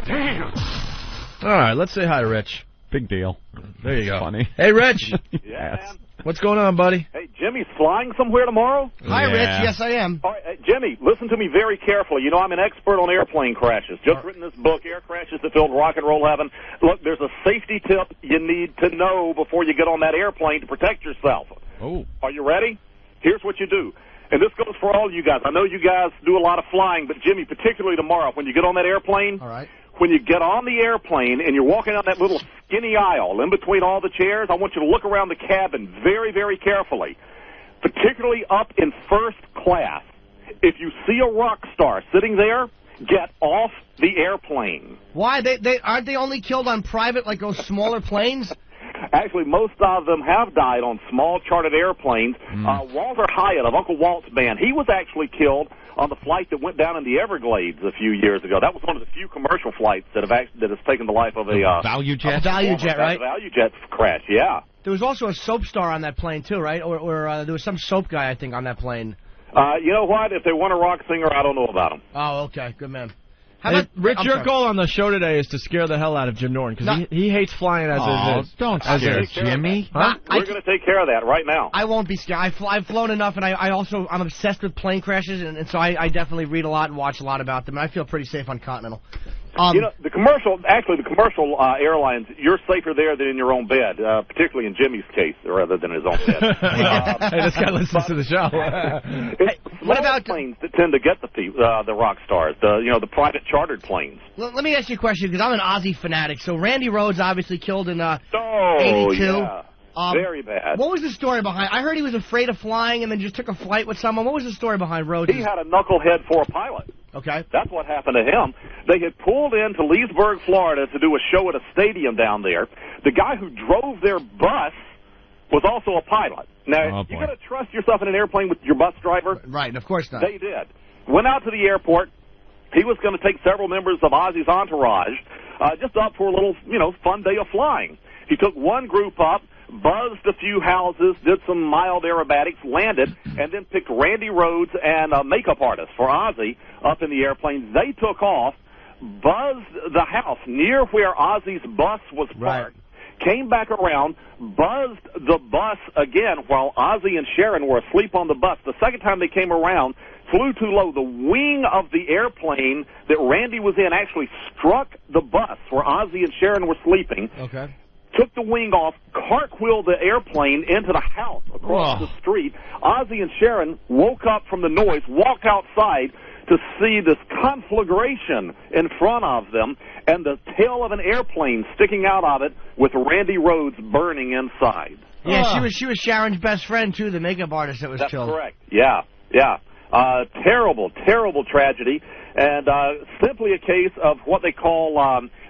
Damn. All right, let's say hi to Rich. Big deal. There you go. Funny. Hey, Rich. Yeah, man. What's going on, buddy? Hey, Jimmy's flying somewhere tomorrow? Hi, Rich. Yes, I am. All right, Jimmy, listen to me very carefully. You know, I'm an expert on airplane crashes. Just written this book, Air Crashes That Filled Rock and Roll Heaven. Look, there's a safety tip you need to know before you get on that airplane to protect yourself. Oh. Are you ready? Here's what you do. And this goes for all you guys. I know you guys do a lot of flying, but, Jimmy, particularly tomorrow, when you get on that airplane, all right. When you get on the airplane and you're walking down that little skinny aisle in between all the chairs, I want you to look around the cabin very, very carefully, particularly up in first class. If you see a rock star sitting there, get off the airplane. Why? They aren't they only killed on private, like those smaller planes? Actually, most of them have died on small chartered airplanes. Walter Hyatt of Uncle Walt's band, he was actually killed on the flight that went down in the Everglades a few years ago. That was one of the few commercial flights that has taken the life of a Value Jet. Value Jet, right? Value Jet crash. Yeah. There was also a soap star on that plane too, right? Or there was some soap guy, I think, on that plane. You know what? If they want a rock singer, I don't know about them. Oh, okay, good man. Hey, Rich, your goal on the show today is to scare the hell out of Jim Norton, because he hates flying as it is. Don't scare Jimmy. Huh? We're going to take care of that right now. I won't be scared. I've flown enough, and I'm obsessed with plane crashes, and so I definitely read a lot and watch a lot about them, and I feel pretty safe on Continental. You know, the commercial airlines, you're safer there than in your own bed, particularly in Jimmy's case, rather than his own bed. Hey, this guy listens to the show. What about planes that tend to get the rock stars, the private chartered planes? Let me ask you a question, because I'm an Ozzy fanatic. So Randy Rhodes obviously killed in 82. Yeah. Very bad. What was the story behind? I heard he was afraid of flying and then just took a flight with someone. What was the story behind Rhodes? He had a knucklehead for a pilot. Okay. That's what happened to him. They had pulled into Leesburg, Florida to do a show at a stadium down there. The guy who drove their bus was also a pilot. Now, you got to trust yourself in an airplane with your bus driver? Right, of course not. They did. Went out to the airport. He was going to take several members of Ozzy's entourage just up for a little, fun day of flying. He took one group up, buzzed a few houses, did some mild aerobatics, landed, and then picked Randy Rhodes and a makeup artist for Ozzy up in the airplane. They took off, buzzed the house near where Ozzy's bus was parked, came back around, buzzed the bus again while Ozzy and Sharon were asleep on the bus. The second time they came around, flew too low. The wing of the airplane that Randy was in actually struck the bus where Ozzy and Sharon were sleeping. Okay. Took the wing off, cartwheeled the airplane into the house across the street. Ozzy and Sharon woke up from the noise, walked outside to see this conflagration in front of them and the tail of an airplane sticking out of it with Randy Rhodes burning inside. Yeah, she was Sharon's best friend, too, the makeup artist that was killed. That's correct. Yeah. Terrible, terrible tragedy. And simply a case of what they call,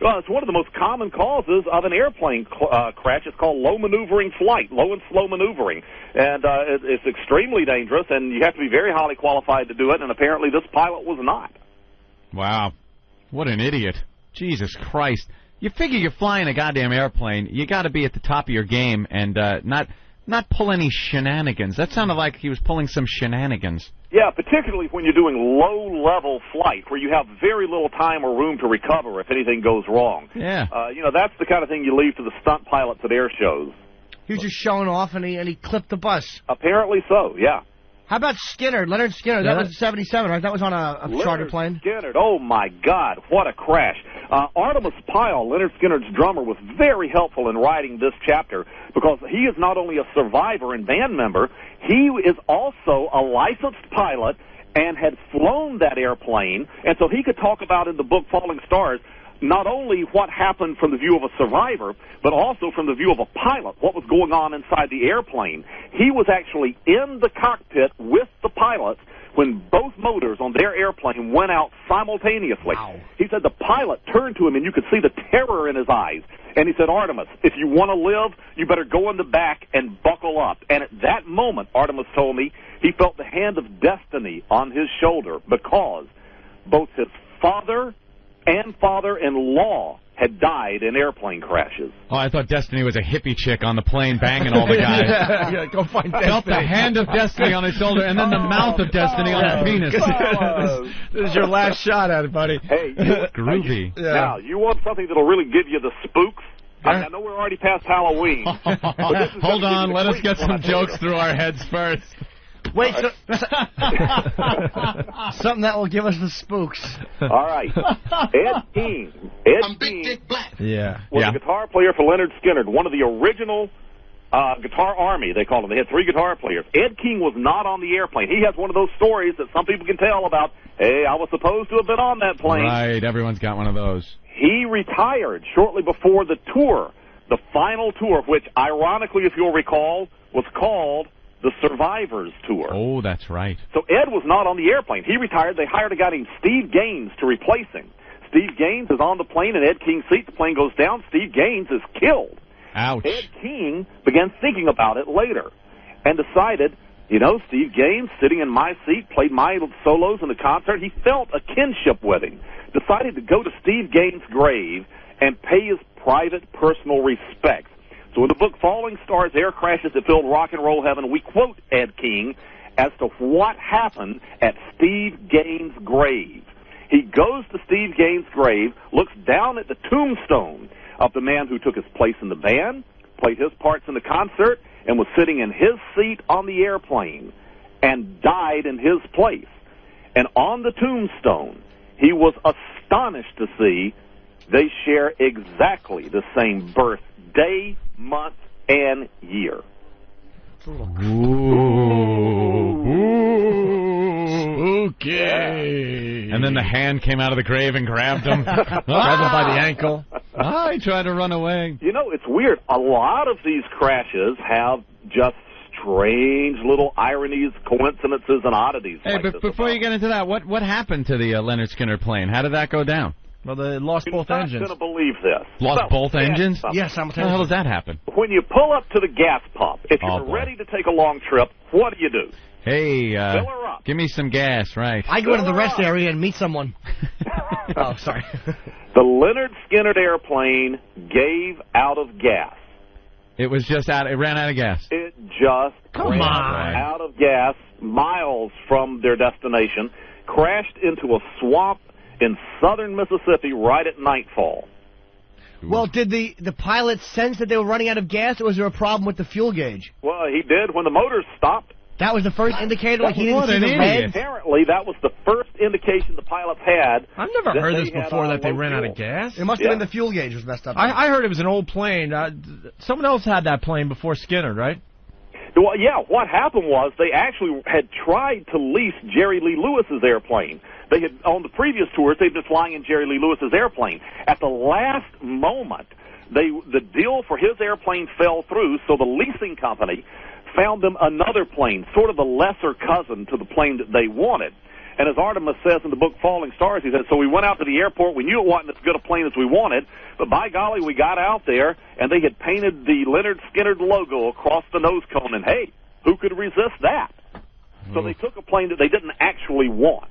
it's one of the most common causes of an airplane crash. It's called low maneuvering flight, low and slow maneuvering. And it's extremely dangerous, and you have to be very highly qualified to do it, and apparently this pilot was not. Wow. What an idiot. Jesus Christ. You figure you're flying a goddamn airplane, you got to be at the top of your game and not pull any shenanigans. That sounded like he was pulling some shenanigans. Yeah, particularly when you're doing low-level flight where you have very little time or room to recover if anything goes wrong. Yeah. That's the kind of thing you leave to the stunt pilots at air shows. He was just showing off, and he clipped the bus. Apparently so, yeah. How about Skynyrd? Leonard Skynyrd, that was 77, right? That was on a charter plane? Skynyrd, oh my God, what a crash. Artemis Pyle, Leonard Skynyrd's drummer, was very helpful in writing this chapter because he is not only a survivor and band member, he is also a licensed pilot and had flown that airplane, and so he could talk about in the book Falling Stars not only what happened from the view of a survivor, but also from the view of a pilot, what was going on inside the airplane. He was actually in the cockpit with the pilots when both motors on their airplane went out simultaneously. Wow. He said the pilot turned to him, and you could see the terror in his eyes. And he said, Artemis, if you want to live, you better go in the back and buckle up. And at that moment, Artemis told me, he felt the hand of destiny on his shoulder because both his father and father-in-law had died in airplane crashes. Oh, I thought Destiny was a hippie chick on the plane banging all the guys. Yeah, go find Destiny. Felt the hand of Destiny on his shoulder, and then the mouth of Destiny on his penis. This is your last shot at it, buddy. Hey, groovy. Now, you want something that'll really give you the spooks? I know we're already past Halloween. Hold on, let us get some jokes through our heads first. Wait, something that will give us the spooks. All right. Ed King. Ed King was a guitar player for Leonard Skynard, one of the original guitar army, they called him. They had 3 guitar players. Ed King was not on the airplane. He has one of those stories that some people can tell about, hey, I was supposed to have been on that plane. Right, everyone's got one of those. He retired shortly before the tour, the final tour, which, ironically, if you'll recall, was called the Survivors Tour. Oh, that's right. So Ed was not on the airplane. He retired. They hired a guy named Steve Gaines to replace him. Steve Gaines is on the plane in Ed King's seat. The plane goes down. Steve Gaines is killed. Ouch. Ed King began thinking about it later and decided, you know, Steve Gaines, sitting in my seat, played my solos in the concert. He felt a kinship with him. Decided to go to Steve Gaines' grave and pay his private, personal respects. So in the book Falling Stars, Air Crashes That Filled Rock and Roll Heaven, we quote Ed King as to what happened at Steve Gaines' grave. He goes to Steve Gaines' grave, looks down at the tombstone of the man who took his place in the band, played his parts in the concert, and was sitting in his seat on the airplane and died in his place. And on the tombstone, he was astonished to see they share exactly the same birth day, month, and year. Okay. And then the hand came out of the grave and grabbed him. Grabbed him by the ankle. He tried to run away. You know, it's weird. A lot of these crashes have just strange little ironies, coincidences, and oddities. Hey, but before you get into that, what happened to the Leonard Skynyrd plane? How did that go down? Well, they lost both engines. You're not going to believe this. Lost both engines? Yes, How the hell does that happen? When you pull up to the gas pump, if you're ready to take a long trip, what do? Hey, fill her up. Give me some gas, right? I go into the rest area and meet someone. Oh, sorry. The Leonard Skynyrd airplane gave out of gas. It was just out. It ran out of gas. It just ran out of gas miles from their destination, crashed into a swamp in southern Mississippi right at nightfall. Well, did the pilot sense that they were running out of gas, or was there a problem with the fuel gauge? Well, he did when the motors stopped. That was the first indicator, like he didn't see the red? Apparently, that was the first indication the pilots had. I've never heard this before, that they ran out of gas. It must have been the fuel gauge was messed up. I heard it was an old plane. Someone else had that plane before Skynyrd, right? Well, yeah, what happened was they actually had tried to lease Jerry Lee Lewis's airplane. They had, on the previous tours, they'd been flying in Jerry Lee Lewis's airplane. At the last moment, the deal for his airplane fell through, so the leasing company found them another plane, sort of a lesser cousin to the plane that they wanted. And as Artemis says in the book Falling Stars, he said, so we went out to the airport. We knew it wasn't as good a plane as we wanted, but by golly, we got out there, and they had painted the Leonard Skynyrd logo across the nose cone, and hey, who could resist that? So they took a plane that they didn't actually want.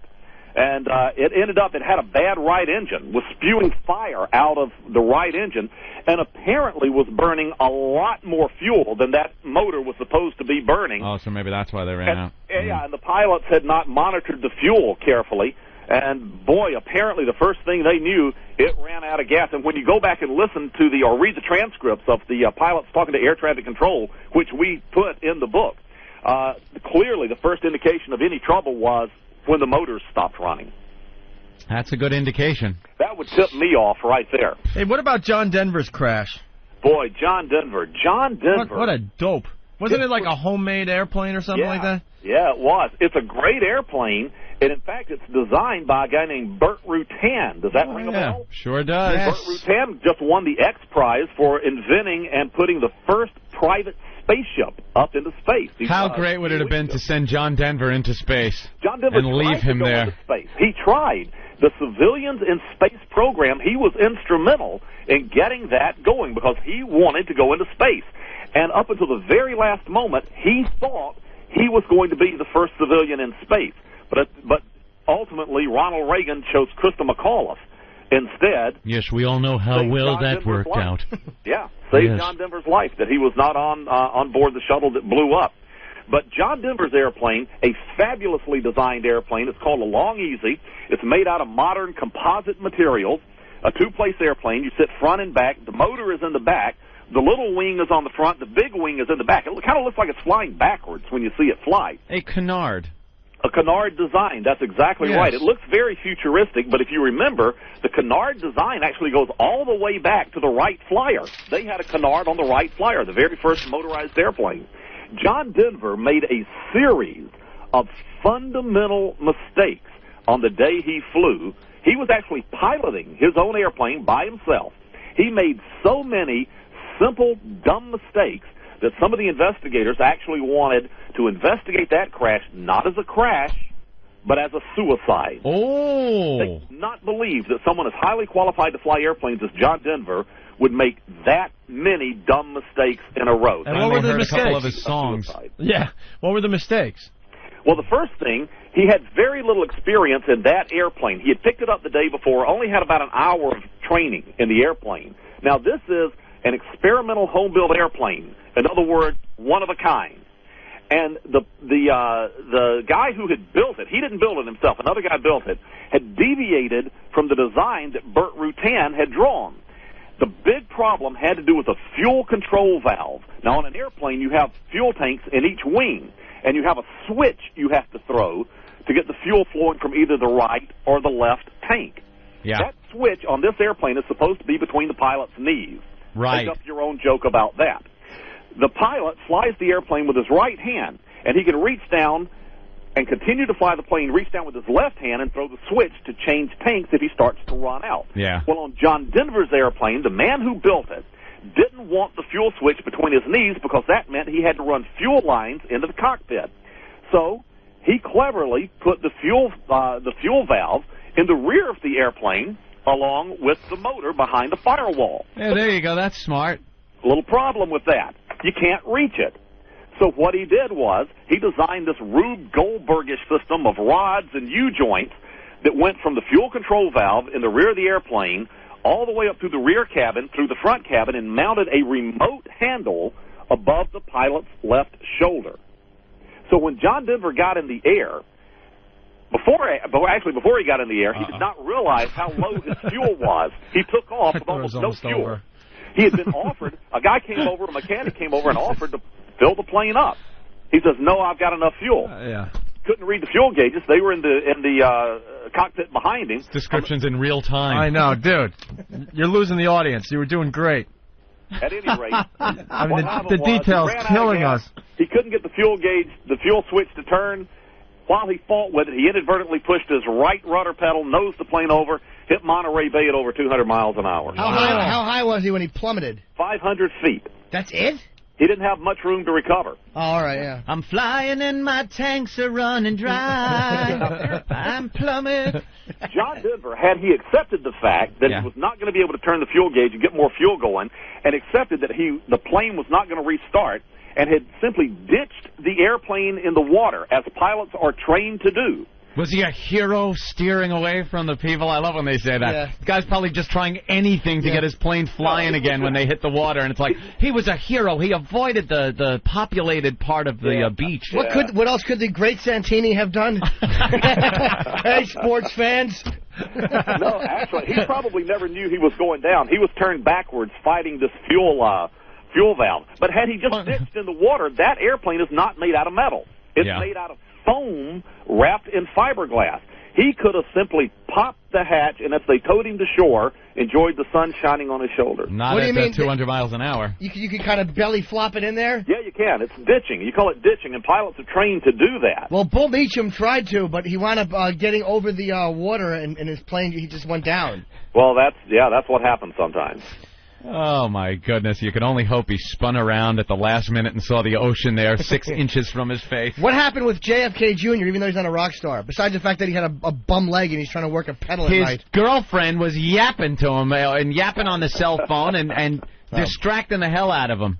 And it ended up, it had a bad right engine, was spewing fire out of the right engine, and apparently was burning a lot more fuel than that motor was supposed to be burning. Oh, so maybe that's why they ran out. Yeah, and the pilots had not monitored the fuel carefully. And, boy, apparently the first thing they knew, it ran out of gas. And when you go back and listen to or read the transcripts of the pilots talking to air traffic control, which we put in the book, clearly the first indication of any trouble was when the motors stopped running. That's a good indication. That would tip me off right there. Hey, what about John Denver's crash? Boy, John Denver. What a dope. Wasn't it like a homemade airplane or something like that? Yeah, it was. It's a great airplane, and in fact, it's designed by a guy named Burt Rutan. Does that ring a bell? Sure does. Yes. Burt Rutan just won the X Prize for inventing and putting the first private spaceship up into space. How great would it have been to send John Denver into space John Denver and leave him there? Space. He tried. The Civilians in Space program, he was instrumental in getting that going because he wanted to go into space. And up until the very last moment, he thought he was going to be the first civilian in space. But ultimately, Ronald Reagan chose Krista McAuliffe Instead, yes, we all know how well John that Denver's worked life. out. Yeah, saved Yes. John Denver's life, that he was not on board the shuttle that blew up. But John Denver's airplane, a fabulously designed airplane, it's called a Long Easy. It's made out of modern composite materials, a two-place airplane. You sit front and back. The motor is in the back. The little wing is on the front. The big wing is in the back. It kind of looks like it's flying backwards when you see it fly. A canard. A canard design, that's exactly right. It looks very futuristic, but if you remember, the canard design actually goes all the way back to the Wright Flyer. They had a canard on the Wright Flyer, the very first motorized airplane. John Denver made a series of fundamental mistakes on the day he flew. He was actually piloting his own airplane by himself. He made so many simple, dumb mistakes that some of the investigators actually wanted to investigate that crash not as a crash, but as a suicide. Oh! They could not believe that someone as highly qualified to fly airplanes as John Denver would make that many dumb mistakes in a row. And what were the mistakes? A couple of his songs. Yeah. What were the mistakes? Well, the first thing, he had very little experience in that airplane. He had picked it up the day before, only had about an hour of training in the airplane. Now, this is an experimental home-built airplane. In other words, one of a kind. And the guy who had built it, he didn't build it himself, another guy built it, had deviated from the design that Burt Rutan had drawn. The big problem had to do with the fuel control valve. Now, on an airplane, you have fuel tanks in each wing, and you have a switch you have to throw to get the fuel flowing from either the right or the left tank. Yeah. That switch on this airplane is supposed to be between the pilot's knees. Right. Make up your own joke about that. The pilot flies the airplane with his right hand, and he can reach down and continue to fly the plane, reach down with his left hand and throw the switch to change tanks if he starts to run out. Yeah. Well, on John Denver's airplane, the man who built it didn't want the fuel switch between his knees because that meant he had to run fuel lines into the cockpit. So he cleverly put the fuel valve in the rear of the airplane along with the motor behind the firewall. Yeah, there you go. That's smart. A little problem with that. You can't reach it. So what he did was he designed this Rube Goldbergish system of rods and U-joints that went from the fuel control valve in the rear of the airplane all the way up through the rear cabin, through the front cabin, and mounted a remote handle above the pilot's left shoulder. So when John Denver got in the air, before he got in the air, he did not realize how low his fuel was. He took off with almost no fuel. Over. He had been offered, a mechanic came over and offered to fill the plane up. He says, no, I've got enough fuel. Yeah. Couldn't read the fuel gauges. They were in the cockpit behind him. Descriptions in real time. I know, dude. You're losing the audience. You were doing great. At any rate, I mean, the details killing us. He couldn't get the fuel switch to turn. While he fought with it, he inadvertently pushed his right rudder pedal, nosed the plane over, hit Monterey Bay at over 200 miles an hour. How high was he when he plummeted? 500 feet. That's it? He didn't have much room to recover. Oh, all right, yeah. I'm flying and my tanks are running dry. I'm plummeted. John Denver, had he accepted the fact that he was not going to be able to turn the fuel gauge and get more fuel going, and accepted that the plane was not going to restart, and had simply ditched the airplane in the water, as pilots are trained to do. Was he a hero steering away from the people? I love when they say that. Yeah. The guy's probably just trying anything to get his plane flying again when they hit the water, and it's like, he was a hero. He avoided the populated part of the beach. What else could the great Santini have done? Hey, sports fans. No, actually, he probably never knew he was going down. He was turned backwards fighting this fuel valve. But had he just ditched in the water, that airplane is not made out of metal. It's made out of foam wrapped in fiberglass. He could have simply popped the hatch, and as they towed him to shore, enjoyed the sun shining on his shoulders. Not what do you mean? 200 miles an hour. You can kind of belly flop it in there? Yeah, you can. It's ditching. You call it ditching, and pilots are trained to do that. Well, Bull Meacham tried to, but he wound up getting over the water, and his plane, he just went down. Well, that's what happens sometimes. Oh, my goodness. You can only hope he spun around at the last minute and saw the ocean there 6 inches from his face. What happened with JFK Jr., even though he's not a rock star? Besides the fact that he had a bum leg and he's trying to work a pedal at night. His girlfriend was yapping to him and yapping on the cell phone and distracting the hell out of him.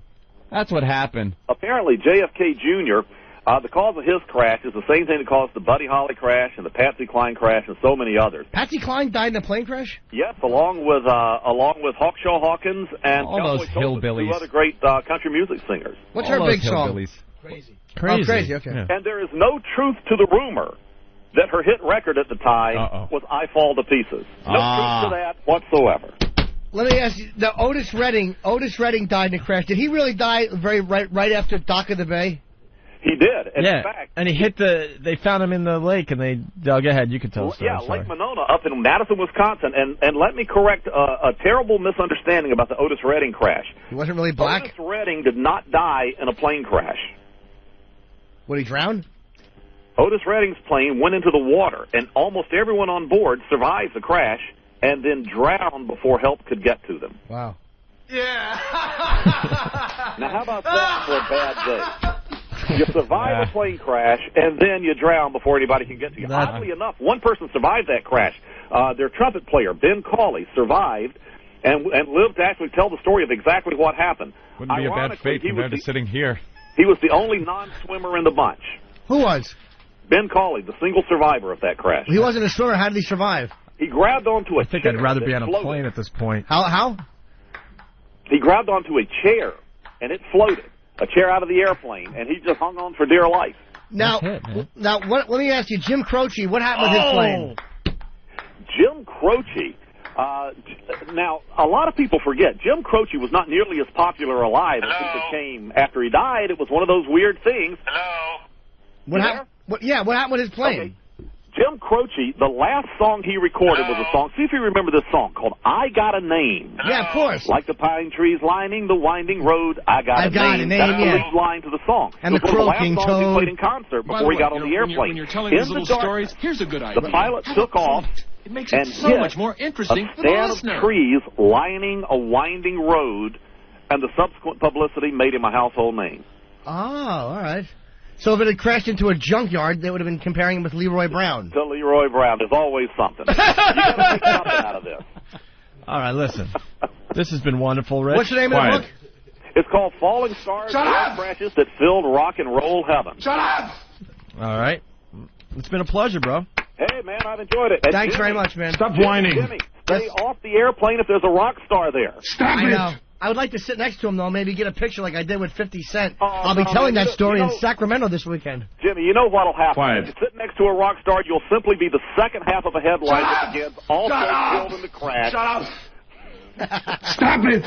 That's what happened. Apparently, JFK Jr., The cause of his crash is the same thing that caused the Buddy Holly crash and the Patsy Cline crash and so many others. Patsy Cline died in a plane crash? Yes, along with Hawkshaw Hawkins and all those hillbillies. Two other great country music singers. What's all her big hillbillies. song? Crazy. Crazy. Oh, crazy, okay. Yeah. And there is no truth to the rumor that her hit record at the time was I Fall to Pieces. No truth to that whatsoever. Let me ask you, the Otis Redding died in a crash. Did he really die right after Dock of the Bay? He did. And yeah, in fact, and they found him in the lake, and go ahead, you can tell the story. Yeah, Lake Monona up in Madison, Wisconsin. And let me correct a terrible misunderstanding about the Otis Redding crash. He wasn't really black? Otis Redding did not die in a plane crash. Would he drown? Otis Redding's plane went into the water, and almost everyone on board survived the crash and then drowned before help could get to them. Wow. Yeah. Now, how about that for a bad day? You survive a plane crash, and then you drown before anybody can get to you. Oddly enough, one person survived that crash. Their trumpet player, Ben Cawley, survived and lived to actually tell the story of exactly what happened. Wouldn't be a bad fate compared to sitting here. He was the only non-swimmer in the bunch. Who was? Ben Cawley, the single survivor of that crash. He wasn't a swimmer. How did he survive? He grabbed onto a chair. I think I'd rather be on a floated. plane at this point. How? He grabbed onto a chair, and it floated. A chair out of the airplane, and he just hung on for dear life. Now, let me ask you, Jim Croce, what happened with his plane? Jim Croce. Now, a lot of people forget, Jim Croce was not nearly as popular alive as he became after he died. It was one of those weird things. Hello? What happened? What happened with his plane? Okay. Jim Croce, the last song he recorded was a song. See if you remember this song called "I Got a Name." Yeah, of course. Like the pine trees lining the winding road, I got a name. That's the lead line to the song. And the croaking toad. He played in concert before he got on the airplane. When you're telling these little stories, here's a good idea. The pilot took off. It makes it so much more interesting for the stand listener. Of trees lining a winding road, and the subsequent publicity made him a household name. Oh, all right. So if it had crashed into a junkyard, they would have been comparing him with Leroy Brown. To Leroy Brown. There's always something. You got to make something out of this. All right, listen. This has been wonderful, Rich. What's the name of the book? It's called Falling Stars and Crashes That Filled Rock and Roll Heaven. Shut up! All right. It's been a pleasure, bro. Hey, man, I've enjoyed it. And Thanks Jimmy, very much, man. Stop whining. Jimmy, stay off the airplane if there's a rock star there. Stop I it! know. I would like to sit next to him, though, maybe get a picture like I did with 50 Cent. Oh, I'll be telling that story in Sacramento this weekend. Jimmy, you know what'll happen. Quiet. If you sit next to a rock star, you'll simply be the second half of a headline that begins, also killed in the crash. Shut up! Stop it!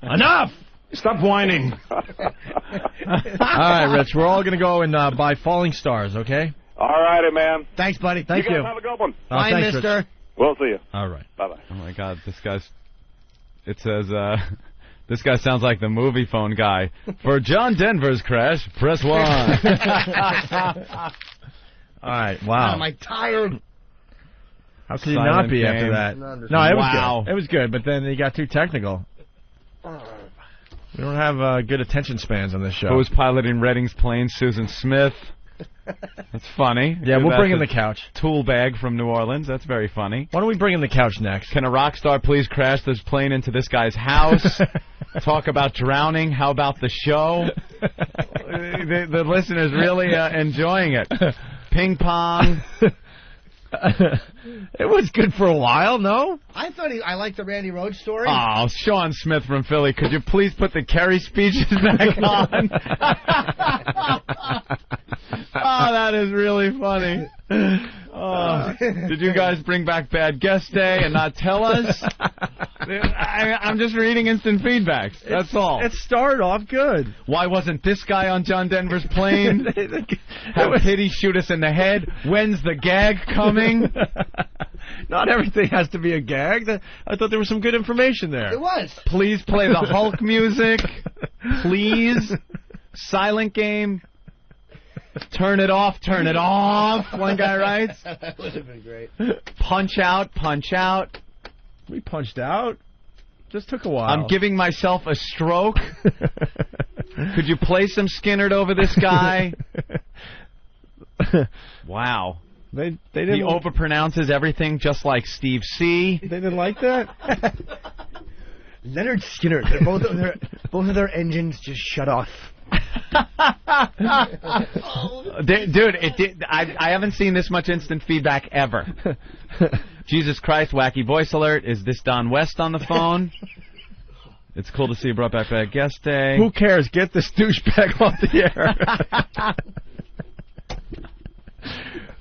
Enough! Stop whining. All right, Rich, we're all going to go and buy Falling Stars, okay? All righty, man. Thanks, buddy. Thank You you. guys have a good one. Bye, thanks, mister. Rich. We'll see you. All right. Bye-bye. Oh, my God, it says, this guy sounds like the movie phone guy. For John Denver's crash, press 1. All right, wow. Am I tired? How can you not be after that? No, it was Wow. good. It was good, but then he got too technical. We don't have good attention spans on this show. Who was piloting Redding's plane? Susan Smith. That's funny. Yeah, we'll That's bring in a the couch. Tool bag from New Orleans. That's very funny. Why don't we bring in the couch next? Can a rock star please crash this plane into this guy's house? Talk about drowning. How about the show? The listener's really enjoying it. Ping pong. It was good for a while, no? I thought I liked the Randy Rhodes story. Oh, Sean Smith from Philly, could you please put the Kerry speeches back on? Oh, that is really funny. Oh, did you guys bring back Bad Guest Day and not tell us? I'm just reading instant feedbacks. That's all. It started off good. Why wasn't this guy on John Denver's plane? Have Pity shoot us in the head. When's the gag coming? Not everything has to be a gag. I thought there was some good information there. It was. Please play the Hulk music. Please. Silent game. Turn it off, turn it off, one guy writes. That would have been great. Punch out, punch out. We punched out. Just took a while. I'm giving myself a stroke. Could you play some Skynyrd over this guy? Wow. They didn't. He overpronounces everything just like Steve C. They didn't like that? Leonard Skynyrd. Both of their engines just shut off. Dude, I haven't seen this much instant feedback ever. Jesus Christ, wacky voice alert. Is this Don West on the phone? It's cool to see you brought back that guest day. Who cares? Get this douchebag off the air.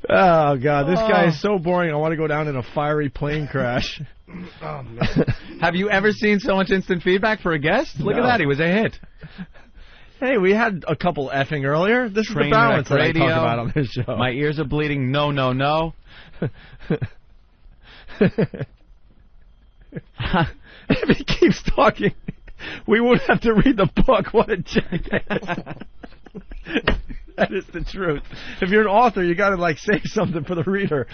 Oh, God, this guy is so boring. I want to go down in a fiery plane crash. Oh, man. Have you ever seen so much instant feedback for a guest? Look at that. He was a hit. Hey, we had a couple effing earlier. This is the balance that I talk about on this show. My ears are bleeding. No, no, no. If he keeps talking, we won't have to read the book. What a jackass. That is the truth. If you're an author, you got to, like, say something for the reader.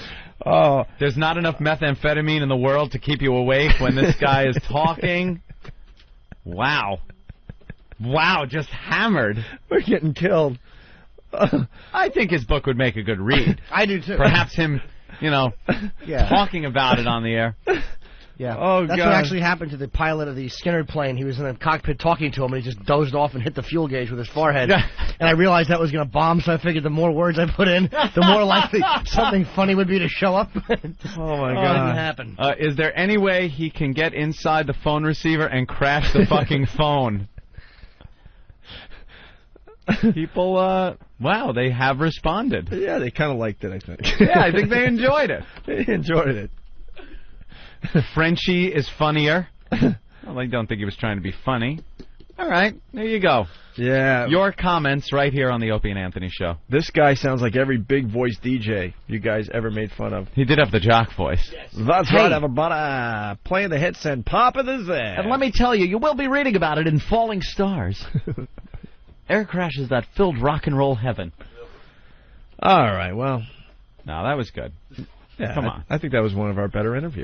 Oh, there's not enough methamphetamine in the world to keep you awake when this guy is talking. Wow. Wow, just hammered. We're getting killed. I think his book would make a good read. I do, too. Perhaps him, talking about it on the air. Yeah. Oh, That's God. what actually happened to the pilot of the Skynyrd plane. He was in the cockpit talking to him, and he just dozed off and hit the fuel gauge with his forehead. And I realized that was going to bomb, so I figured the more words I put in, the more likely something funny would be to show up. Oh, my God. It didn't happen. Is there any way he can get inside the phone receiver and crash the fucking phone? People, wow, they have responded. Yeah, they kind of liked it, I think. Yeah, I think they enjoyed it. They enjoyed it. Frenchie is funnier. Well, I don't think he was trying to be funny. All right, there you go. Yeah. Your comments right here on the Opie and Anthony Show. This guy sounds like every big voice DJ you guys ever made fun of. He did have the jock voice. Yes. That's right, everybody. Playing the hits and popping the zing. And let me tell you, you will be reading about it in Falling Stars. Air crashes that filled rock and roll heaven. All right, well. No, that was good. Yeah, Come on. I think that was one of our better interviews.